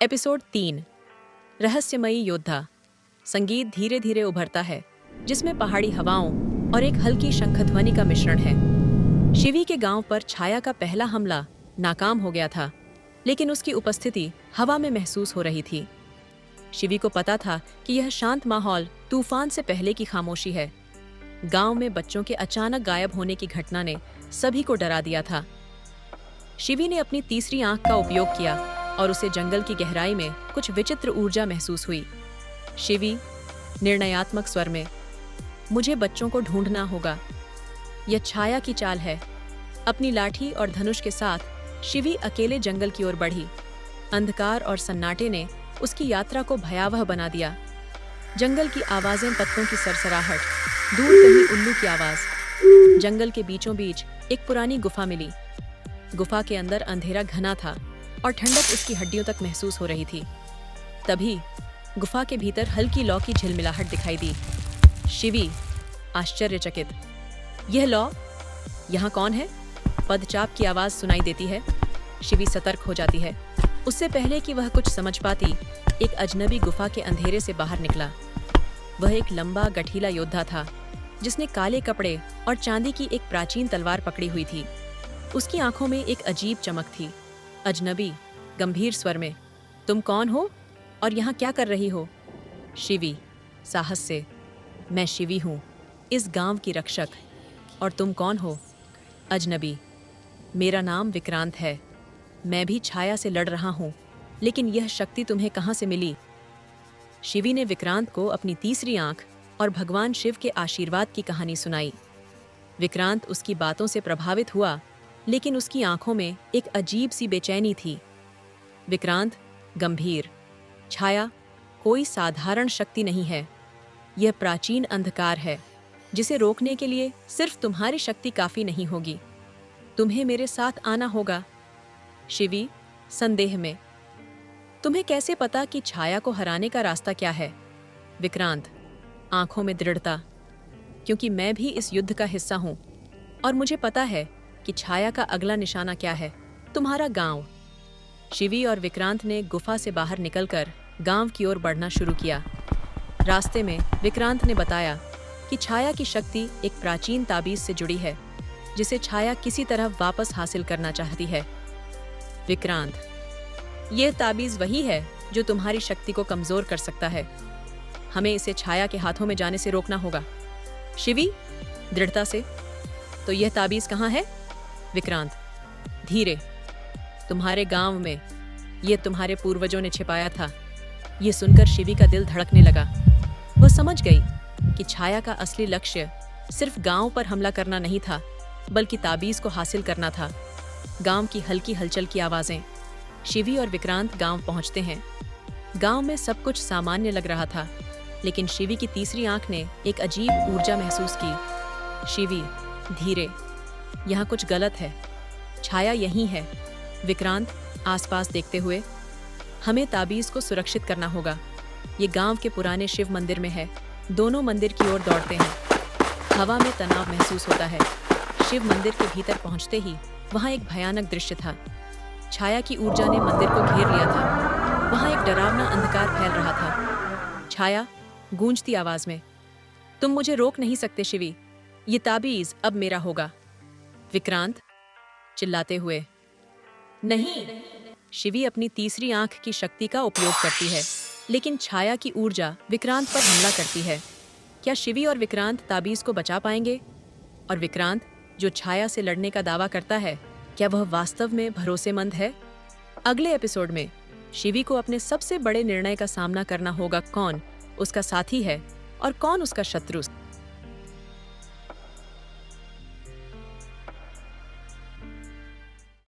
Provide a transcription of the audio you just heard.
Episode 3 रहस्यमयी योद्धा। संगीत धीरे धीरे उभरता है, जिसमें पहाड़ी हवाओं और एक हल्की शंखध्वनि का मिश्रण है। शिवी के गांव पर छाया का पहला हमला नाकाम हो गया था, लेकिन उसकी उपस्थिति हवा में महसूस हो रही थी। शिवी को पता था कि यह शांत माहौल तूफान से पहले की खामोशी है। गांव में बच्चों के अचानक गायब होने की घटना ने सभी को डरा दिया था। शिवी ने अपनी तीसरी आंख का उपयोग किया और उसे जंगल की गहराई में कुछ विचित्र ऊर्जा महसूस हुई। शिवी निर्णयात्मक स्वर में, मुझे बच्चों को ढूंढना होगा। यह छाया की चाल है। अपनी लाठी और धनुष के साथ शिवी अकेले जंगल की ओर बढ़ी। अंधकार और सन्नाटे ने उसकी यात्रा को भयावह बना दिया। जंगल की आवाजें, पत्तों की सरसराहट, दूर कहीं उल्लू की आवाज। जंगल के बीचों बीच एक पुरानी गुफा मिली। गुफा के अंदर अंधेरा घना था और ठंडक उसकी हड्डियों तक महसूस हो रही थी। तभी गुफा के भीतर हल्की लौ की झिलमिलाहट दिखाई दी। शिवी आश्चर्यचकित, यह लौ यहाँ कौन है? पदचाप की आवाज सुनाई देती है। शिवी सतर्क हो जाती है। उससे पहले कि वह कुछ समझ पाती, एक अजनबी गुफा के अंधेरे से बाहर निकला। वह एक लंबा गठीला योद्धा था, जिसने काले कपड़े और चांदी की एक प्राचीन तलवार पकड़ी हुई थी। उसकी आंखों में एक अजीब चमक थी। अजनबी गंभीर स्वर में, तुम कौन हो और यहाँ क्या कर रही हो? शिवी साहस से, मैं शिवी हूँ, इस गांव की रक्षक। और तुम कौन हो? अजनबी, मेरा नाम विक्रांत है। मैं भी छाया से लड़ रहा हूँ, लेकिन यह शक्ति तुम्हें कहाँ से मिली? शिवी ने विक्रांत को अपनी तीसरी आंख और भगवान शिव के आशीर्वाद की कहानी सुनाई। विक्रांत उसकी बातों से प्रभावित हुआ, लेकिन उसकी आंखों में एक अजीब सी बेचैनी थी। विक्रांत गंभीर, छाया कोई साधारण शक्ति नहीं है। यह प्राचीन अंधकार है, जिसे रोकने के लिए सिर्फ तुम्हारी शक्ति काफी नहीं होगी। तुम्हें मेरे साथ आना होगा। शिवी संदेह में, तुम्हें कैसे पता कि छाया को हराने का रास्ता क्या है? विक्रांत आंखों में दृढ़ता, क्योंकि मैं भी इस युद्ध का हिस्सा हूं और मुझे पता है कि छाया का अगला निशाना क्या है, तुम्हारा गांव। शिवी और विक्रांत ने गुफा से बाहर निकलकर गांव की ओर बढ़ना शुरू किया। रास्ते में विक्रांत ने बताया कि छाया की शक्ति एक प्राचीन ताबीज से जुड़ी है, जिसे छाया किसी तरह वापस हासिल करना चाहती है। विक्रांत, यह ताबीज वही है जो तुम्हारी शक्ति को कमजोर कर सकता है। हमें इसे छाया के हाथों में जाने से रोकना होगा। शिवी दृढ़ता से, तो यह ताबीज कहाँ है? विक्रांत धीरे, तुम्हारे गांव में। यह तुम्हारे पूर्वजों ने छिपाया था। यह सुनकर शिवी का दिल धड़कने लगा। वह समझ गई कि छाया का असली लक्ष्य सिर्फ गांव पर हमला करना नहीं था, बल्कि ताबीज को हासिल करना था। गांव की हल्की हलचल की आवाजें। शिवी और विक्रांत गांव पहुंचते हैं। गांव में सब कुछ सामान्य लग रहा था, लेकिन शिवी की तीसरी आंख ने एक अजीब ऊर्जा महसूस की। शिवी धीरे, यहाँ कुछ गलत है। छाया यहीं है। विक्रांत आसपास देखते हुए, हमें ताबीज को सुरक्षित करना होगा। ये गांव के पुराने शिव मंदिर में है। दोनों मंदिर की ओर दौड़ते हैं। हवा में तनाव महसूस होता है। शिव मंदिर के भीतर पहुंचते ही वहां एक भयानक दृश्य था। छाया की ऊर्जा ने मंदिर को घेर लिया था। वहां एक डरावना अंधकार फैल रहा था। छाया गूंजती आवाज में, तुम मुझे रोक नहीं सकते शिवी, ये ताबीज अब मेरा होगा। विक्रांत चिल्लाते हुए, नहीं। शिवी अपनी तीसरी आंख की शक्ति का उपयोग करती है, लेकिन छाया की ऊर्जा विक्रांत पर हमला करती है। क्या शिवी और विक्रांत ताबीज को बचा पाएंगे? और विक्रांत, जो छाया से लड़ने का दावा करता है, क्या वह वास्तव में भरोसेमंद है? अगले एपिसोड में शिवी को अपने सबसे बड़े निर्णय का सामना करना होगा। कौन उसका साथी है और कौन उसका शत्रु?